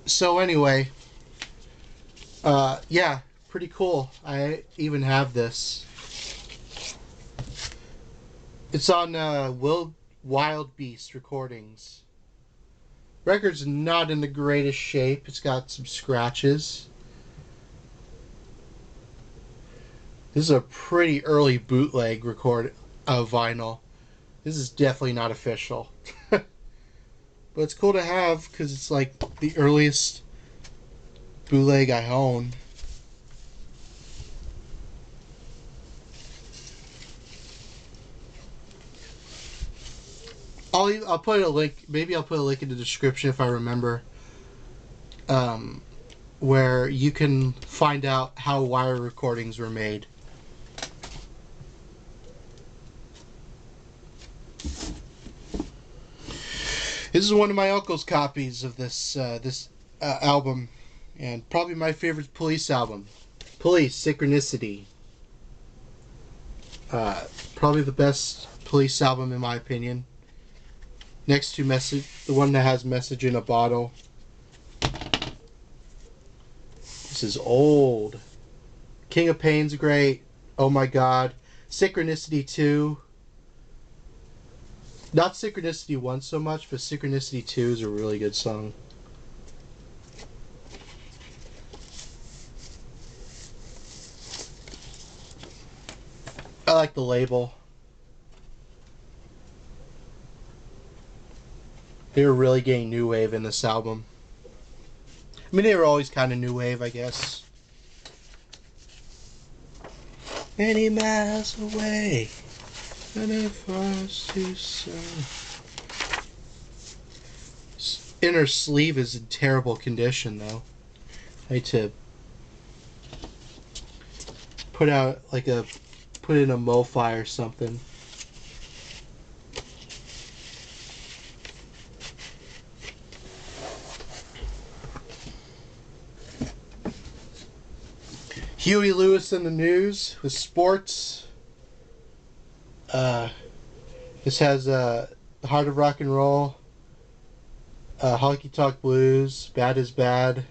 So anyway, yeah, pretty cool. I even have this. It's on Will Wild Beast Recordings. Record's not in the greatest shape. It's got some scratches. This is a pretty early bootleg record of vinyl. This is definitely not official. But it's cool to have because it's like the earliest bootleg I own. I'll put a link. Maybe I'll put a link in the description if I remember. Um, where you can find out how wire recordings were made. This is one of my uncle's copies of this album, and probably my favorite Police album, Police Synchronicity. Probably the best Police album in my opinion. Next to Message, the one that has Message in a Bottle. This is old. King of Pain's great. Oh my God. Synchronicity 2. Not Synchronicity 1 so much, but Synchronicity 2 is a really good song. I like the label. They were really getting new wave in this album. I mean, they were always kind of new wave, I guess. Many miles away, and if I too soon. Inner sleeve is in terrible condition, though. I had to put in a MoFi or something. Huey Lewis in the News with sports. This has Heart of Rock and Roll, Honky Tonk Blues, Bad is Bad.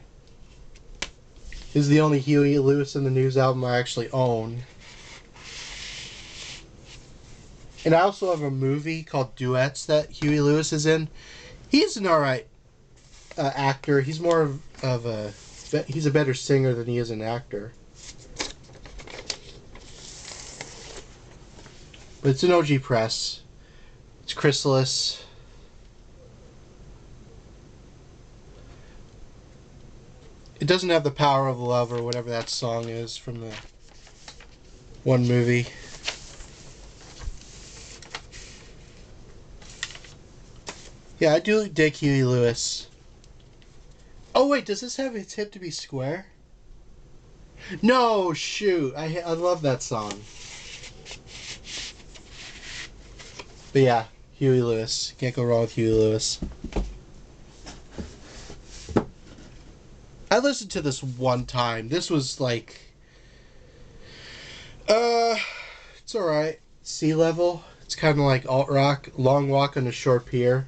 This is the only Huey Lewis in the News album I actually own. And I also have a movie called Duets that Huey Lewis is in. He's an alright actor. He's more of a... He's a better singer than he is an actor. But it's an OG press. It's Chrysalis. It doesn't have the Power of Love or whatever that song is from the one movie. Yeah, I do dig Huey Lewis. Oh wait, does this have its hip to be square? No, shoot. I love that song. But yeah, Huey Lewis. Can't go wrong with Huey Lewis. I listened to this one time. This was like... It's alright. Sea Level. It's kind of like alt-rock. Long Walk on a Short Pier.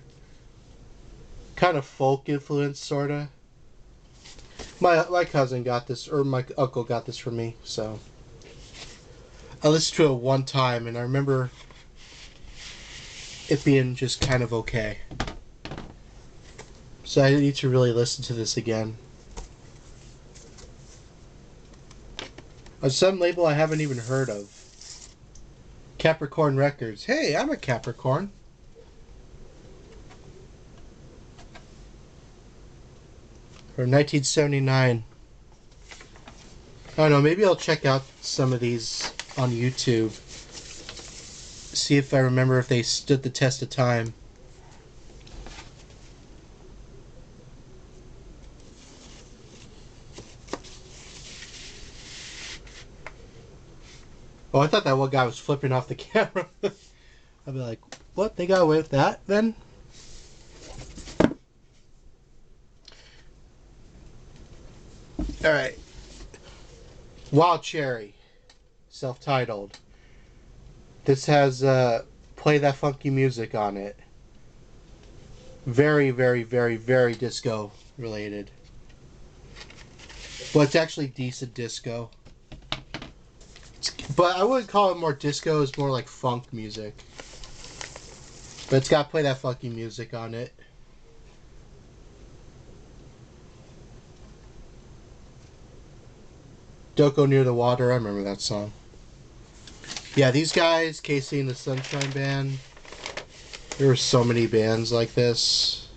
Kind of folk influence, sort of. My cousin got this, or my uncle got this for me, so... I listened to it one time, and I remember it being just kind of okay. So I need to really listen to this again. On some label I haven't even heard of. Capricorn Records. Hey, I'm a Capricorn. Or 1979. I don't know, maybe I'll check out some of these on YouTube. See if I remember if they stood the test of time. Oh, I thought that one guy was flipping off the camera. I'd be like, what? They got away with that then? Alright. Wild Cherry. Self-titled. This has Play That Funky Music on it. Very, very, very, very disco related. Well, it's actually decent disco. But I wouldn't call it more disco. It's more like funk music. But it's got to play that funky music on it. Don't Go Near the Water. I remember that song. Yeah, these guys, Casey and the Sunshine Band. There were so many bands like this.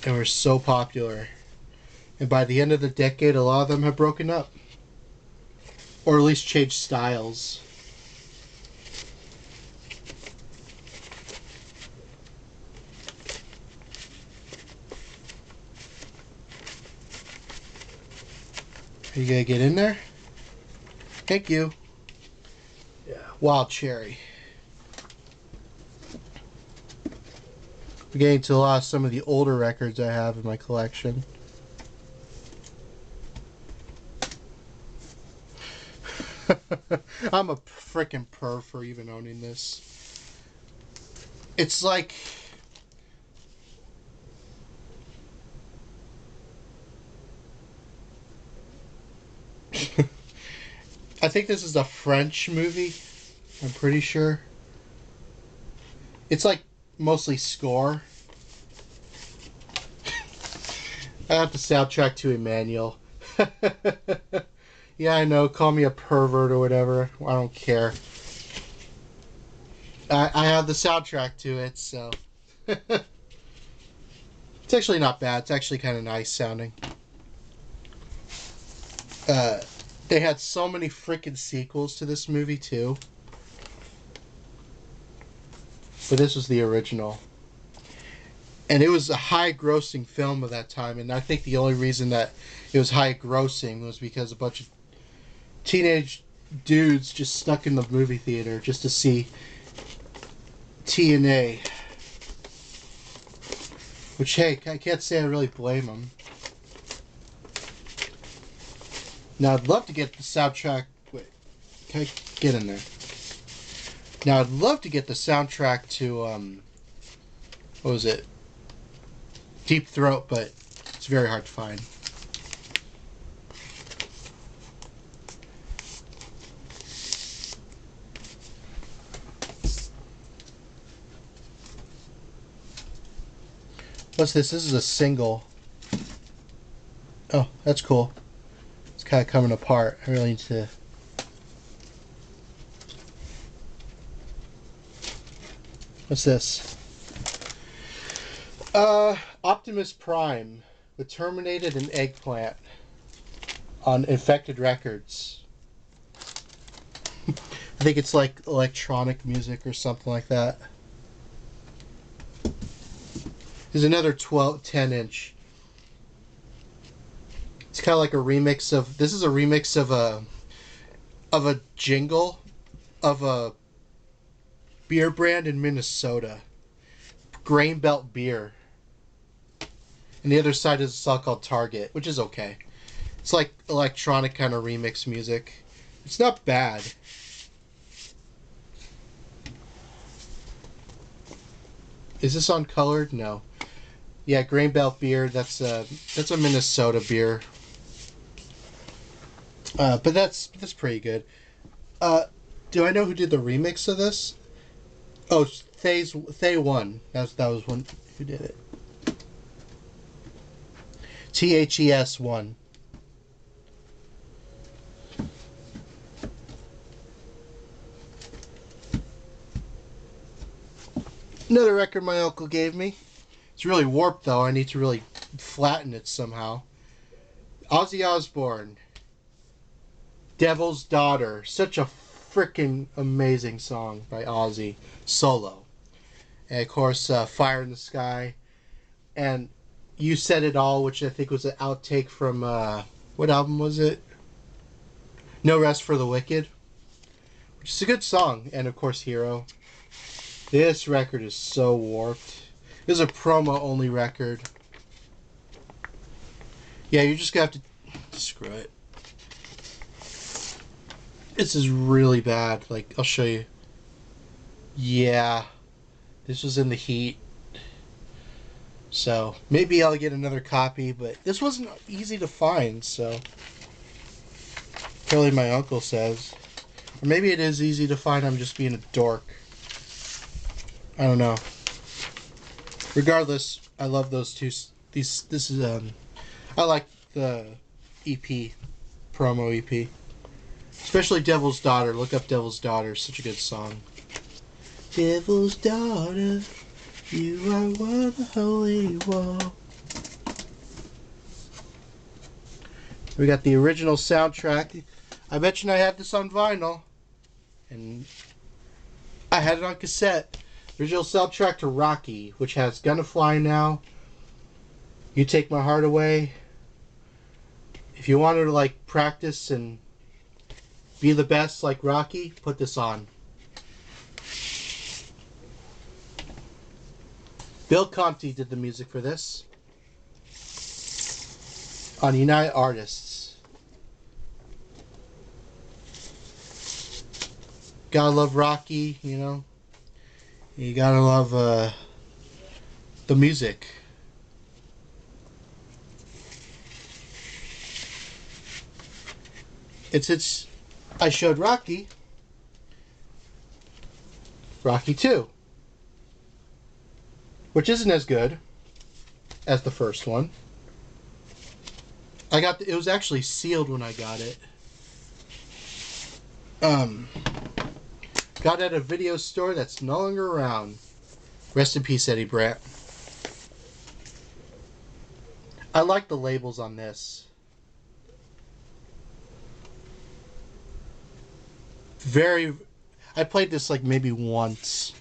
And were so popular. And by the end of the decade, a lot of them have broken up. Or at least changed styles. Are you gonna get in there? Thank you. Yeah, Wild Cherry. We're getting to a lot of some of the older records I have in my collection. I'm a freaking perv for even owning this. It's like... I think this is a French movie. I'm pretty sure. It's like mostly score. I have the soundtrack to Emmanuel. Yeah, I know. Call me a pervert or whatever. I don't care. I have the soundtrack to it, so... It's actually not bad. It's actually kind of nice sounding. They had so many freaking sequels to this movie, too. But this was the original. And it was a high-grossing film of that time, and I think the only reason that it was high-grossing was because a bunch of teenage dudes just stuck in the movie theater just to see TNA. Which, hey, I can't say I really blame them. Now, I'd love to get the soundtrack... Wait, can I get in there? Now, I'd love to get the soundtrack to, what was it? Deep Throat, but it's very hard to find. What's this? This is a single. Oh, that's cool. It's kind of coming apart. I really need to... What's this? Optimus Prime with Terminated and Eggplant on Infected Records. I think it's like electronic music or something like that. There's another 10-inch. It's kind of like a remix of... This is a remix of a jingle of a beer brand in Minnesota. Grain Belt Beer. And the other side is a song called Target, which is okay. It's like electronic kind of remix music. It's not bad. Is this uncolored? No. Yeah, Grain Belt Beer. That's a Minnesota beer. But that's pretty good. Do I know who did the remix of this? Oh, Thay One. That was one who did it. THES 1. Another record my uncle gave me. It's really warped though. I need to really flatten it somehow. Ozzy Osbourne. Devil's Daughter. Such a freaking amazing song by Ozzy. Solo. And of course, Fire in the Sky. And You Said It All, which I think was an outtake from, what album was it? No Rest for the Wicked. Which is a good song. And of course, Hero. This record is so warped. This is a promo-only record. Yeah, you're just going to have to... Screw it. This is really bad. Like, I'll show you. Yeah. This was in the heat. So maybe I'll get another copy, but this wasn't easy to find, so apparently my uncle says. Or maybe it is easy to find, I'm just being a dork. I don't know. Regardless, I love those two. This is I like the EP, promo EP, especially Devil's Daughter. Look up Devil's Daughter; such a good song. Devil's Daughter, you are one holy wall. We got the original soundtrack. I mentioned I had this on vinyl, and I had it on cassette. Original soundtrack to Rocky, which has Gonna Fly Now, You Take My Heart Away. If you wanted to like practice and be the best like Rocky, put this on. Bill Conti did the music for this on United Artists. Gotta love Rocky, you know. You gotta love the music. It's I showed Rocky 2, which isn't as good as the first one. It was actually sealed when I got it. Got at a video store that's no longer around. Rest in peace, Eddie Brandt. I like the labels on this. I played this like maybe once.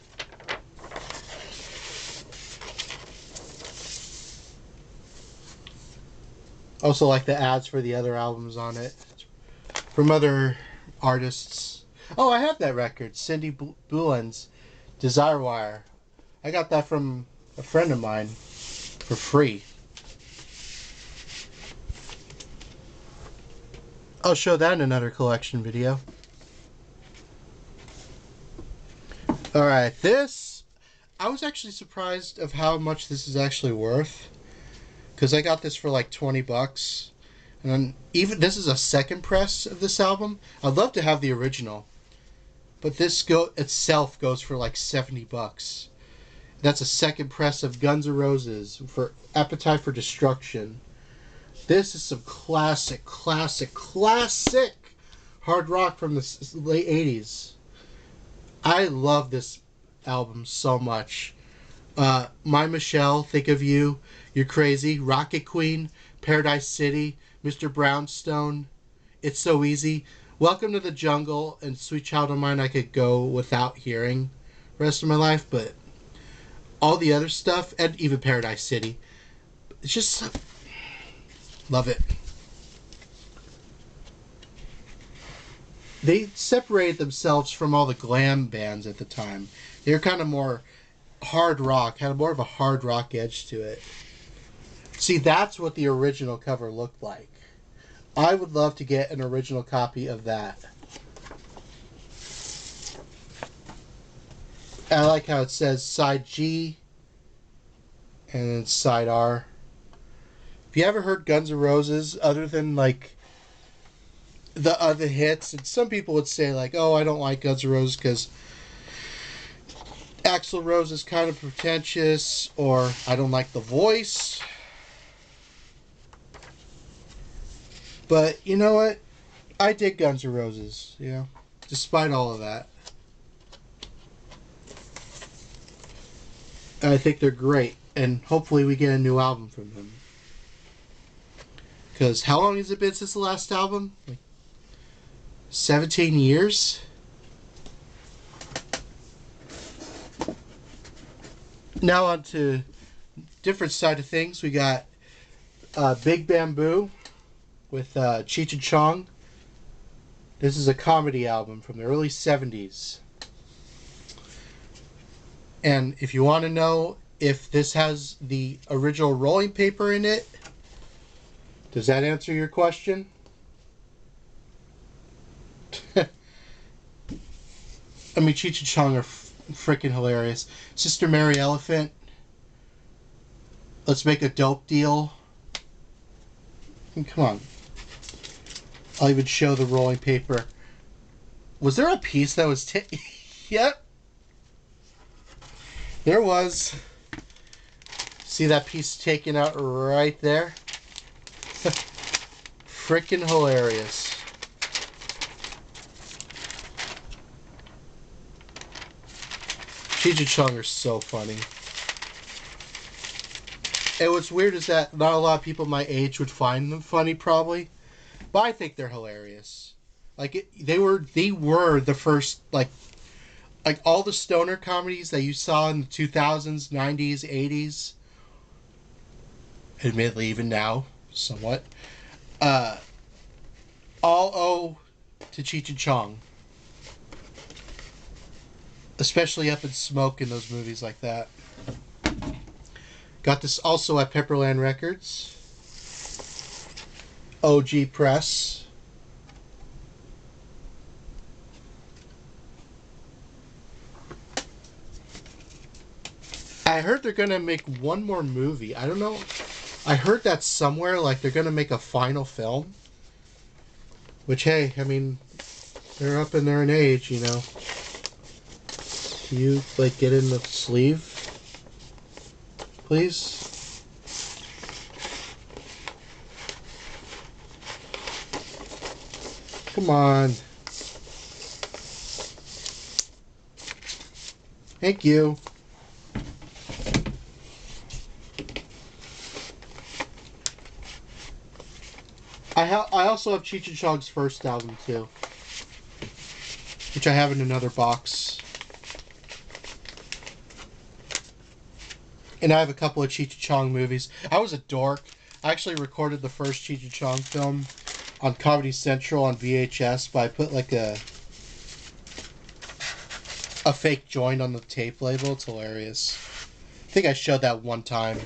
Also like the ads for the other albums on it. From other artists. Oh, I have that record. Cindy Boulin's Desire Wire. I got that from a friend of mine for free. I'll show that in another collection video. Alright, this... I was actually surprised of how much this is actually worth. Because I got this for like 20 bucks. And then even this is a second press of this album. I'd love to have the original. But this itself goes for like 70 bucks. That's a second press of Guns N' Roses for Appetite for Destruction. This is some classic hard rock from the late 80s. I love this album so much. My Michelle, Think of You, You're Crazy, Rocket Queen, Paradise City, Mr. Brownstone, It's So Easy, Welcome to the Jungle, and Sweet Child of Mine I could go without hearing the rest of my life, but all the other stuff, and even Paradise City, it's just... love it. They separated themselves from all the glam bands at the time. They were kind of more hard rock, had more of a hard rock edge to it. See, that's what the original cover looked like. I would love to get an original copy of that. I like how it says side G and then side R. If you ever heard Guns N' Roses other than like the other hits, and some people would say like, oh, I don't like Guns N' Roses because Axl Rose is kind of pretentious, or I don't like the voice. But you know what? I dig Guns N' Roses, you know, despite all of that. I think they're great, and hopefully we get a new album from them. Because how long has it been since the last album? Like 17 years? Now on to different side of things. We got Big Bamboo with Cheech and Chong. This is a comedy album from the early 70s. And if you want to know if this has the original rolling paper in it, does that answer your question? I mean, Cheech and Chong are freaking hilarious. Sister Mary Elephant. Let's make a dope deal. Come on. I'll even show the rolling paper. Was there a piece that was Yep. There was. See that piece taken out right there? Frickin' hilarious. Cheech and Chong are so funny. And what's weird is that not a lot of people my age would find them funny, probably. But I think they're hilarious. Like, they were the first, like all the stoner comedies that you saw in the 2000s, 90s, 80s. Admittedly, even now, somewhat. All owe to Cheech and Chong. Especially Up in Smoke in those movies like that. Got this also at Pepperland Records. OG Press. I heard they're going to make one more movie. I don't know. I heard that somewhere, like they're going to make a final film. Which, hey, I mean, they're up in there in age, you know. Can you, like, get in the sleeve? Please? Come on. Thank you. I also have Cheech and Chong's first album too, which I have in another box. And I have a couple of Cheech and Chong movies. I was a dork. I actually recorded the first Cheech and Chong film on Comedy Central on VHS, but I put like a fake joint on the tape label. It's hilarious. I think I showed that one time.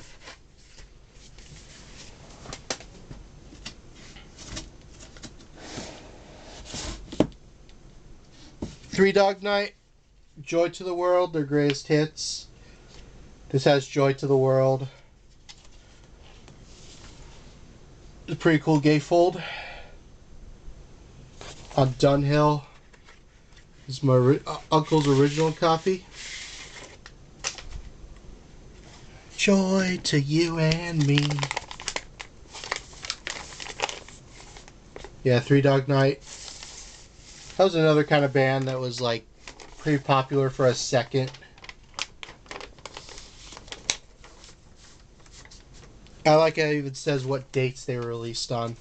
Three Dog Night, Joy to the World, their greatest hits. This has Joy to the World. It's a pretty cool gatefold. On Dunhill. This is my uncle's original copy. Joy to you and me. Yeah, Three Dog Night. That was another kind of band that was like pretty popular for a second. I like how it even says what dates they were released on.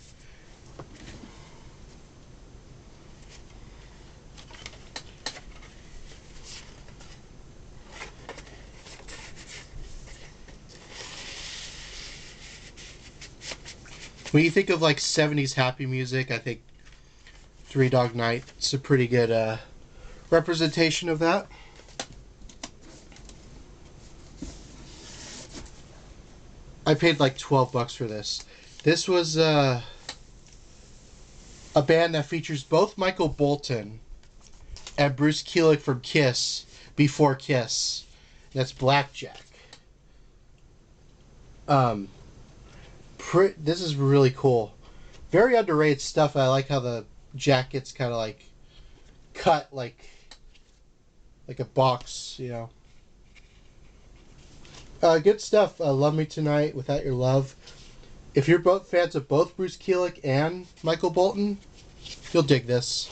When you think of like 70s happy music, I think Three Dog Night is a pretty good representation of that. I paid like $12 for this. This was a band that features both Michael Bolton and Bruce Kulick from Kiss before Kiss. That's Blackjack. This is really cool. Very underrated stuff. I like how the jacket's kind of like cut like a box, you know. Good stuff. Love Me Tonight, Without Your Love. If you're both fans of both Bruce Kulick and Michael Bolton, you'll dig this.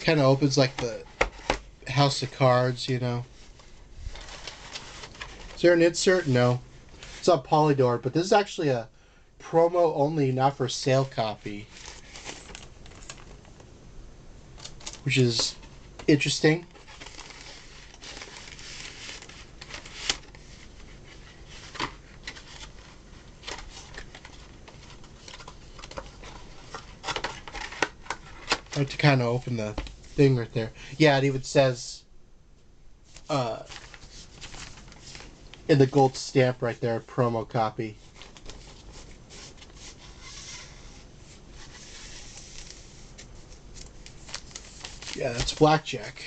Kind of opens like the House of Cards, you know. Is there an insert? No. It's on Polydor, but this is actually a promo only, not for sale copy. Which is interesting. I like to kind of open the thing right there. Yeah, it even says in the gold stamp right there, promo copy. Yeah, that's Blackjack.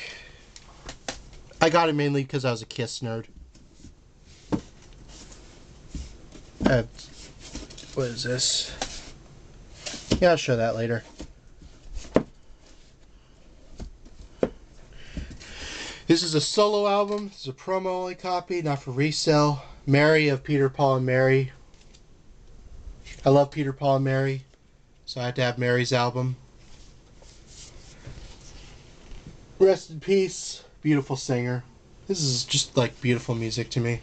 I got it mainly because I was a Kiss nerd. What is this? Yeah, I'll show that later. This is a solo album. This is a promo only copy, not for resale. Mary of Peter, Paul, and Mary. I love Peter, Paul, and Mary, so I had to have Mary's album. Rest in peace, beautiful singer. This is just like beautiful music to me.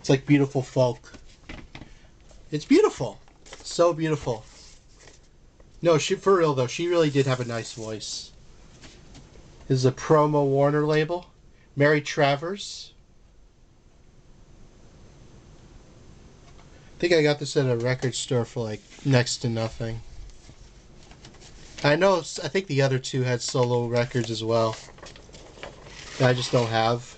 It's like beautiful folk. It's beautiful. So beautiful. No, she, for real though, she really did have a nice voice. This is a promo Warner label. Mary Travers. I think I got this at a record store for like next to nothing. I think the other two had solo records as well. That I just don't have.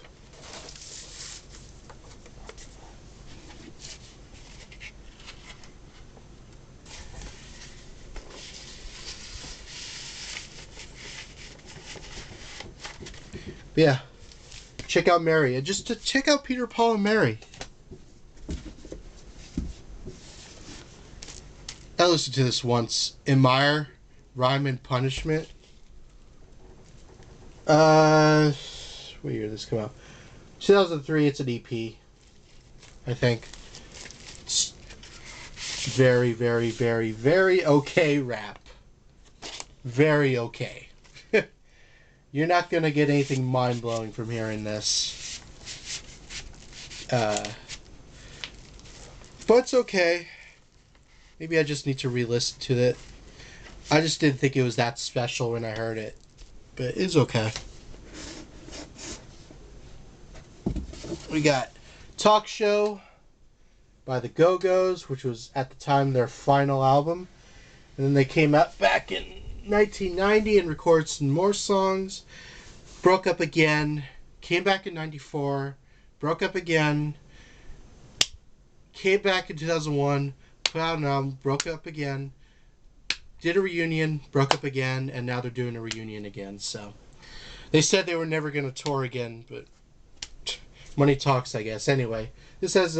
But yeah. Check out Mary. Just to check out Peter, Paul, and Mary. I listened to this once. Admire, Rhyme and Punishment. What year did this come out? 2003. It's an EP, I think. It's very, very, very, very okay rap. Very okay. You're not gonna get anything mind-blowing from hearing this. But it's okay. Maybe I just need to re-listen to it. I just didn't think it was that special when I heard it. But it's okay. We got Talk Show by the Go-Go's, which was at the time their final album. And then they came out back in 1990 and recorded some more songs. Broke up again. Came back in 94. Broke up again. Came back in 2001. Put out an album. Broke up again. Did a reunion. Broke up again. And now they're doing a reunion again. So they said they were never going to tour again. But money talks, I guess. Anyway, this has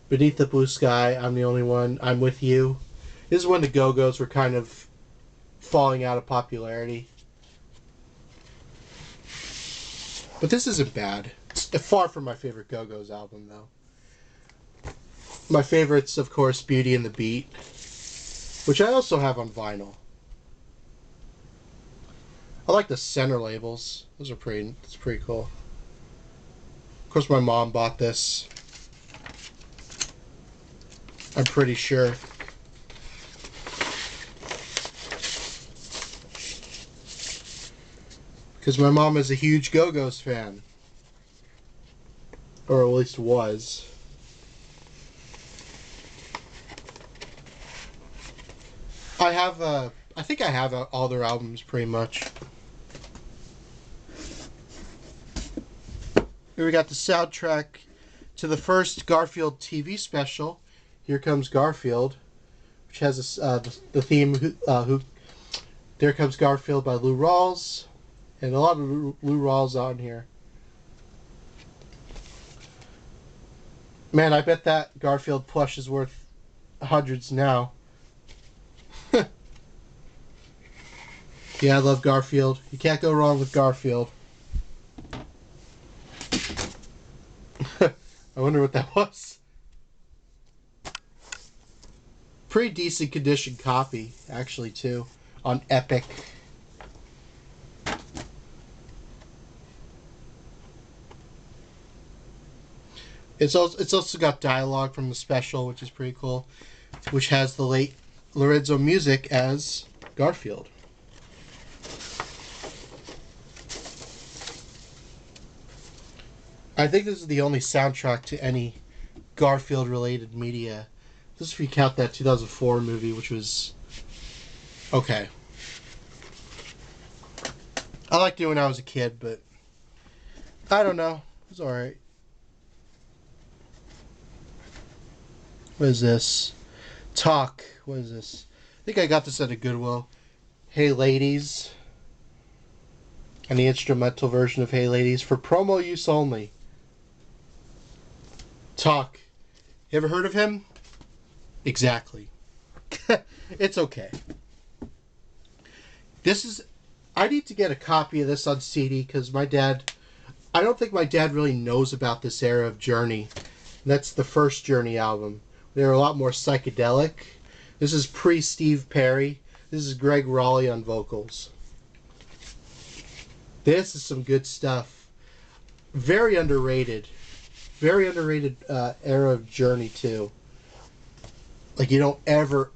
Beneath the Blue Sky, I'm the Only One, I'm With You. This is when the Go-Go's were kind of falling out of popularity. But this isn't bad. It's far from my favorite Go-Go's album, though. My favorites, of course, Beauty and the Beat, which I also have on vinyl. I like the center labels. Those are it's pretty cool. Of course, my mom bought this. I'm pretty sure. Because my mom is a huge Go-Go's fan. Or at least was. I think I have all their albums pretty much. Here we got the soundtrack to the first Garfield TV special, Here Comes Garfield, which has the theme, There Comes Garfield by Lou Rawls, and a lot of Lou Rawls on here. Man, I bet that Garfield plush is worth hundreds now. Yeah, I love Garfield. You can't go wrong with Garfield. I wonder what that was. Pretty decent condition copy, actually, too, on Epic. It's also got dialogue from the special, which is pretty cool, which has the late Lorenzo Music as Garfield. I think this is the only soundtrack to any Garfield-related media. Just if you count that 2004 movie, which was okay. I liked it when I was a kid, but I don't know. It was alright. What is this? Talk. What is this? I think I got this at a Goodwill. Hey Ladies. And the instrumental version of Hey Ladies for promo use only. Talk. You ever heard of him? Exactly. It's okay. This is... I need to get a copy of this on CD because my dad... I don't think my dad really knows about this era of Journey. That's the first Journey album. They were a lot more psychedelic. This is pre-Steve Perry. This is Greg Raleigh on vocals. This is some good stuff. Very underrated. Very underrated era of Journey, too. Like, you don't ever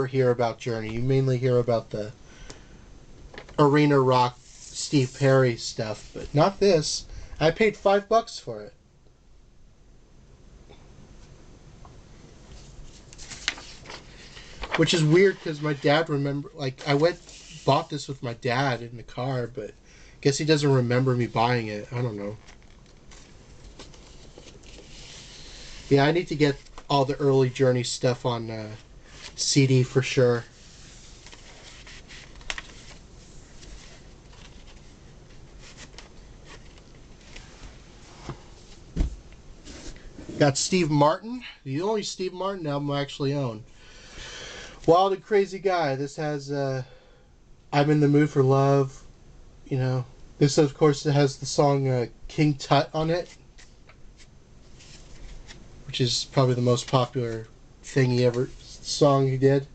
hear about Journey. You mainly hear about the arena rock Steve Perry stuff, but not this. I paid $5 for it. Which is weird because my dad bought this with my dad in the car, but I guess he doesn't remember me buying it. I don't know. Yeah, I need to get all the early Journey stuff on CD for sure. Got Steve Martin, the only Steve Martin album I actually own. Wild and Crazy Guy. This has I'm in the Mood for Love. You know, this of course has the song King Tut on it, which is probably the most popular song he did.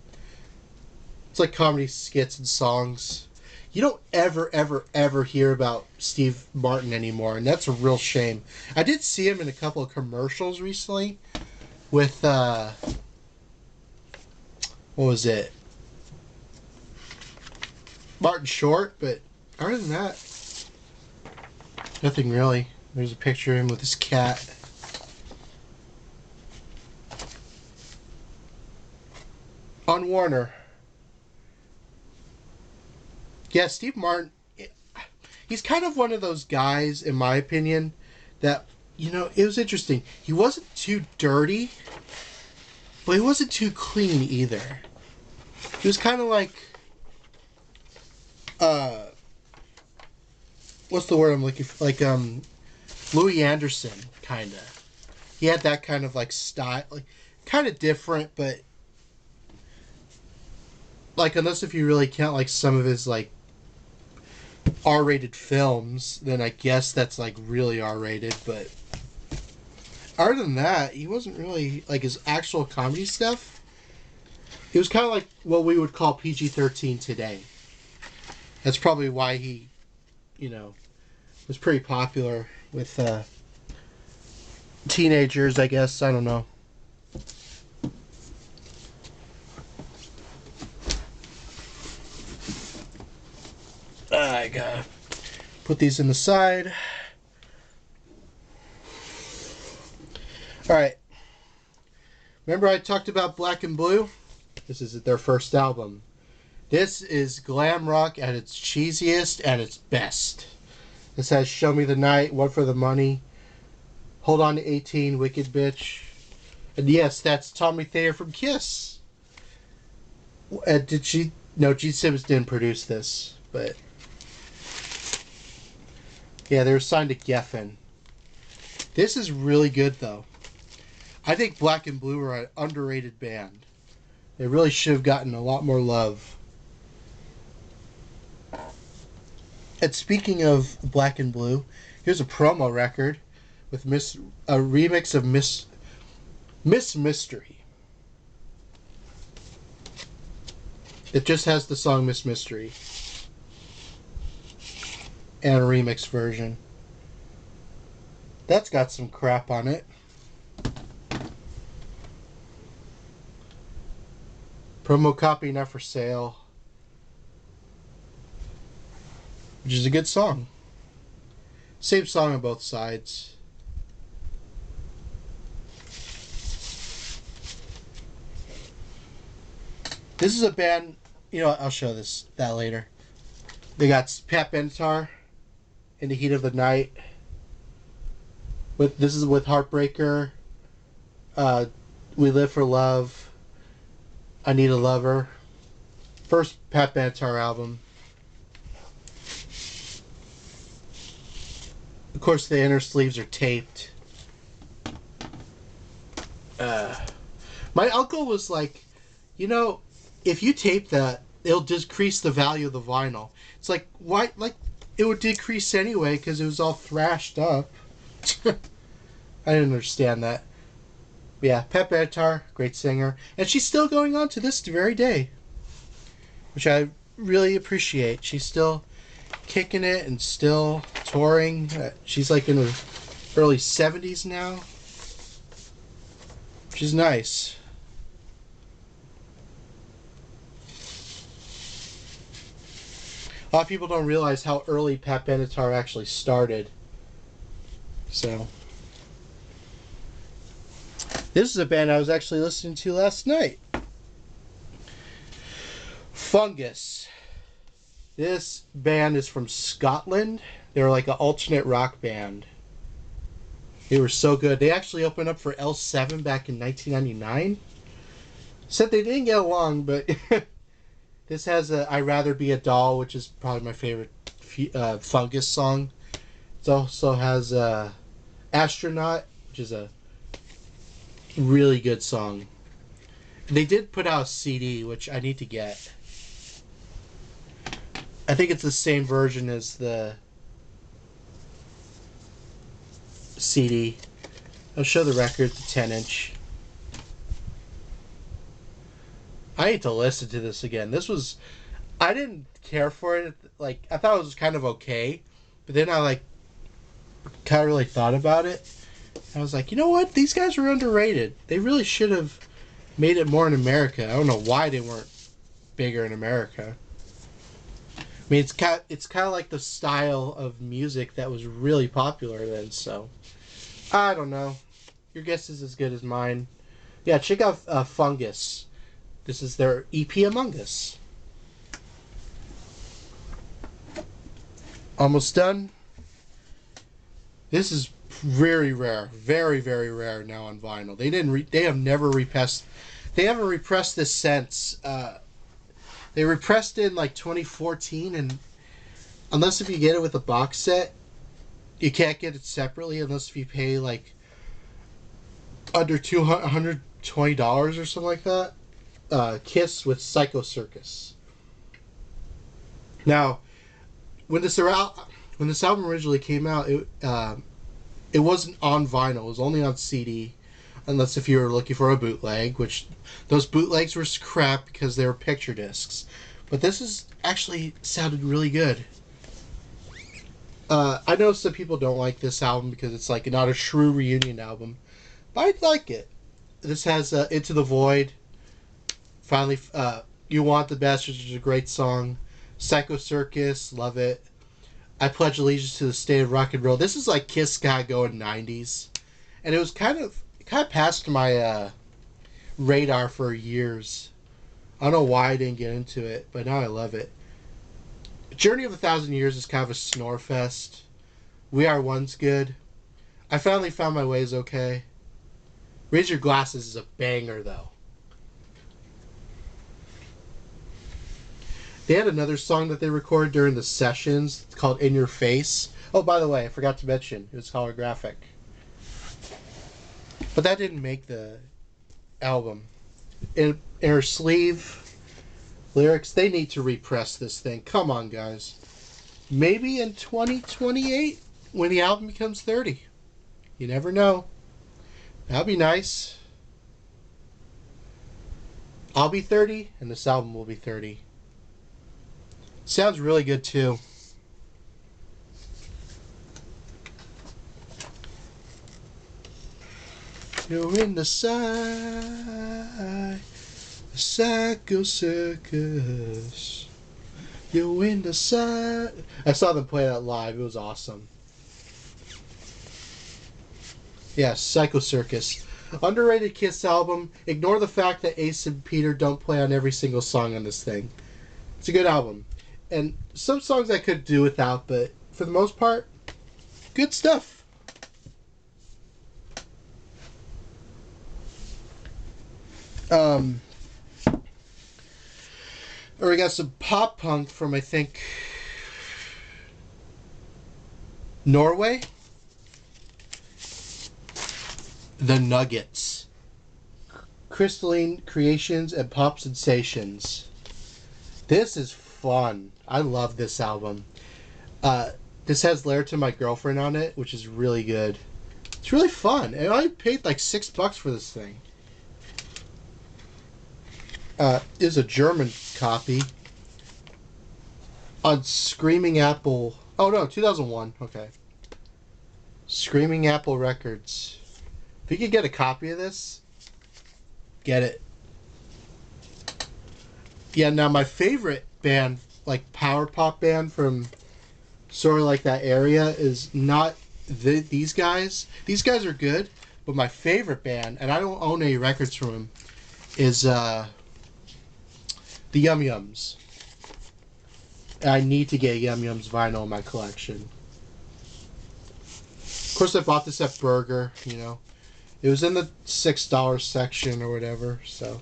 It's like comedy skits and songs. You don't ever hear about Steve Martin anymore, and that's a real shame. I did see him in a couple of commercials recently with what was it? Martin Short, but other than that, nothing really. There's a picture of him with his cat. On Warner. Yeah, Steve Martin, he's kind of one of those guys, in my opinion, that, you know, it was interesting. He wasn't too dirty, but he wasn't too clean either. He was kind of like, what's the word I'm looking for? Like, Louis Anderson, kind of. He had that kind of, like, style, like, kind of different, but, like, unless if you really count, like, some of his, like, R-rated films, then I guess that's like really R-rated, but other than that, he wasn't really like his actual comedy stuff. He was kind of like what we would call PG-13 today. That's probably why he, you know, was pretty popular with teenagers, I guess. I don't know. I gotta put these in the side. Alright. Remember I talked about Black and Blue? This is their first album. This is glam rock at its cheesiest and its best. This has Show Me the Night, One for the Money, Hold On to 18, Wicked Bitch. And yes, that's Tommy Thayer from Kiss. No, Gene Simmons didn't produce this, but yeah, they were signed to Geffen. This is really good, though. I think Black and Blue are an underrated band. They really should have gotten a lot more love. And speaking of Black and Blue, here's a promo record with a remix of Miss Mystery. It just has the song Miss Mystery. And a remix version. That's got some crap on it. Promo copy not for sale. Which is a good song. Same song on both sides. This is a band, you know, I'll show that later. They got Pat Benatar, In the Heat of the Night. This is with Heartbreaker. We Live for Love. I Need a Lover. First Pat Benatar album. Of course, the inner sleeves are taped. My uncle was like, you know, if you tape that, it'll decrease the value of the vinyl. It's like, why? Like, it would decrease anyway because it was all thrashed up. I didn't understand that. But yeah, Pat Benatar, great singer. And she's still going on to this very day, which I really appreciate. She's still kicking it and still touring. She's like in her early 70s now, which is nice. A lot of people don't realize how early Pat Benatar actually started. So, this is a band I was actually listening to last night. Fungus. This band is from Scotland. They were like an alternate rock band. They were so good. They actually opened up for L7 back in 1999. Said they didn't get along, but this has a I'd Rather Be a Doll, which is probably my favorite Fungus song. It also has Astronaut, which is a really good song. They did put out a CD, which I need to get. I think it's the same version as the CD. I'll show the record, the 10-inch. I need to listen to this again. I didn't care for it. Like, I thought it was kind of okay, but then I kind of really thought about it. I was like, you know what? These guys were underrated. They really should have made it more in America. I don't know why they weren't bigger in America. I mean, it's kind of like the style of music that was really popular then, so I don't know. Your guess is as good as mine. Yeah, check out Fungus. This is their EP Among Us. Almost done. This is very rare, very very rare now on vinyl. They have never repressed. They haven't repressed this since. They repressed it in like 2014, and unless if you get it with a box set, you can't get it separately unless if you pay like under $120 or something like that. Kiss with Psycho Circus. Now, when this album originally came out, it wasn't on vinyl. It was only on CD, unless if you were looking for a bootleg, which those bootlegs were crap because they were picture discs. But this is actually sounded really good. I know some people don't like this album because it's like not a true reunion album, but I like it. This has Into the Void. Finally, You Want the Best, which is a great song. Psycho Circus, love it. I Pledge Allegiance to the State of Rock and Roll. This is like Kiss got going 90s. And it was kind of past my radar for years. I don't know why I didn't get into it, but now I love it. Journey of a Thousand Years is kind of a snore fest. We Are One's good. I Finally Found My Way is okay. Raise Your Glasses is a banger, though. They had another song that they recorded during the sessions called In Your Face. Oh, by the way, I forgot to mention, it was holographic. But that didn't make the album. In her sleeve, lyrics, they need to repress this thing. Come on, guys. Maybe in 2028, when the album becomes 30. You never know. That'd be nice. I'll be 30, and this album will be 30. Sounds really good, too. You're in the Psycho Circus. You're in the side. I saw them play that live. It was awesome. Yeah, Psycho Circus. Underrated Kiss album. Ignore the fact that Ace and Peter don't play on every single song on this thing. It's a good album. And some songs I could do without, but for the most part, good stuff. Or we got some pop punk from, I think, Norway. The Nuggets. Crystalline Creations and Pop Sensations. This is fun. I love this album. This has Letter to My Girlfriend on it, which is really good. It's really fun. And I paid like $6 for this thing. Is a German copy on Screaming Apple. Oh no, 2001. Okay. Screaming Apple Records. If you could get a copy of this, get it. Yeah, now my favorite band, like power pop band from sort of like that area, is not these guys. These guys are good, but my favorite band, and I don't own any records from them, is the Yum Yums. I need to get Yum Yums vinyl in my collection. Of course, I bought this at Burger, you know. It was in the $6 section or whatever, so.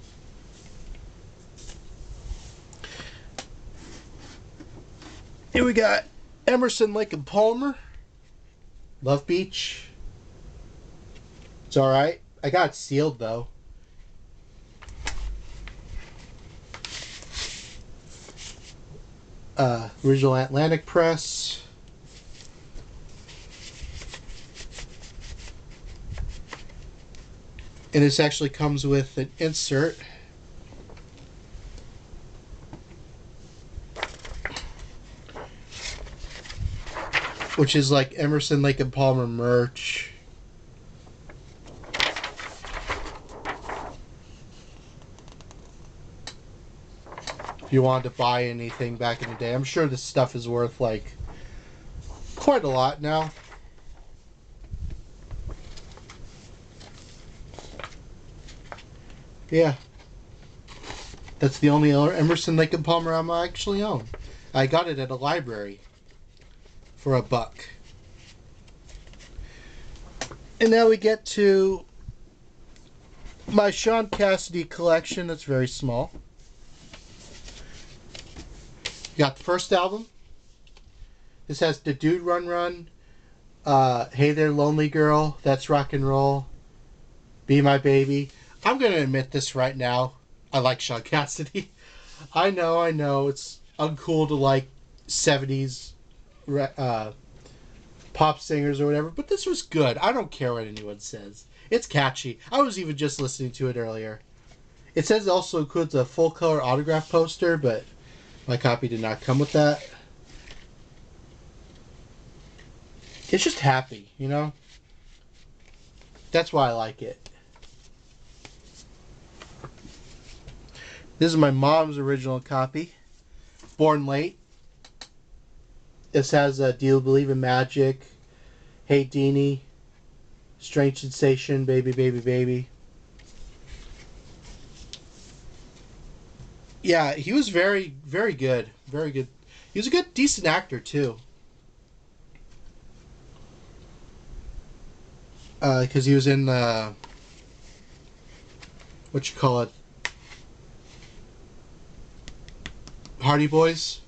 Here we got Emerson, Lake and Palmer. Love Beach. It's alright. I got it sealed though. Original Atlantic Press. And this actually comes with an insert. Which is like Emerson, Lake and Palmer merch. If you wanted to buy anything back in the day. I'm sure this stuff is worth like quite a lot now. Yeah. That's the only Emerson, Lake and Palmer album I actually own. I got it at a library for $1. And now we get to my Sean Cassidy collection. That's very small. Got the first album. This has The Dude Run Run, Hey There Lonely Girl, That's Rock and Roll, Be My Baby. I'm going to admit this right now. I like Sean Cassidy. I know, it's uncool to like 70s pop singers or whatever, but this was good. I don't care what anyone says. It's catchy. I was even just listening to it earlier. It says it also includes a full color autograph poster, but my copy did not come with that. It's just happy, you know? That's why I like it. This is my mom's original copy. Born Late. This has Do You Believe in Magic, Hey Deanie, Strange Sensation, Baby Baby Baby. Yeah, he was very, very good. Very good. He was a good, decent actor, too. Because he was in, what you call it? Hardy Boys.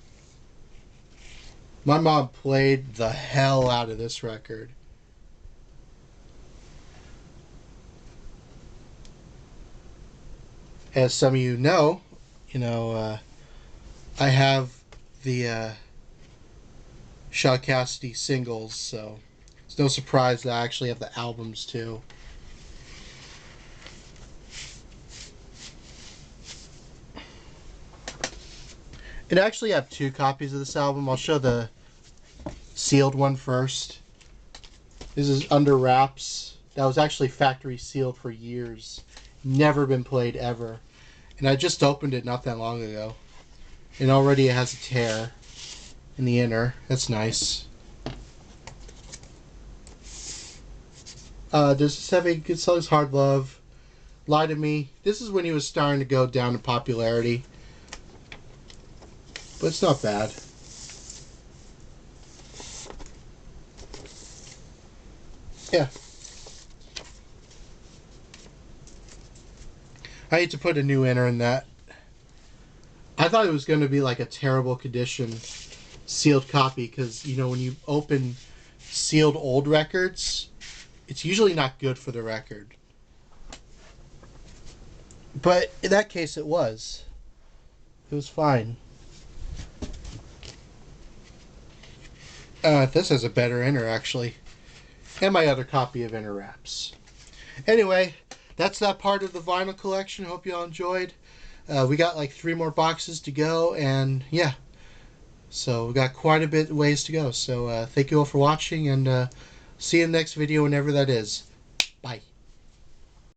My mom played the hell out of this record. As some of you know, I have the Sean Cassidy singles, so it's no surprise that I actually have the albums too. And I actually have 2 copies of this album. I'll show the sealed one first. This is Under Wraps. That was actually factory sealed for years. Never been played ever. And I just opened it not that long ago. And already it has a tear in the inner. That's nice. Does this have a good songs? Hard Love, Lie to Me. This is when he was starting to go down in popularity. But it's not bad. Yeah. I hate to put a new inner in that. I thought it was going to be like a terrible condition sealed copy because, when you open sealed old records, it's usually not good for the record. But in that case, it was. It was fine. This has a better inner, actually. And my other copy of Inner Wraps. Anyway, that's that part of the vinyl collection. Hope you all enjoyed. We got like 3 more boxes to go, and yeah. So we got quite a bit ways to go. So thank you all for watching, and see you in the next video whenever that is. Bye.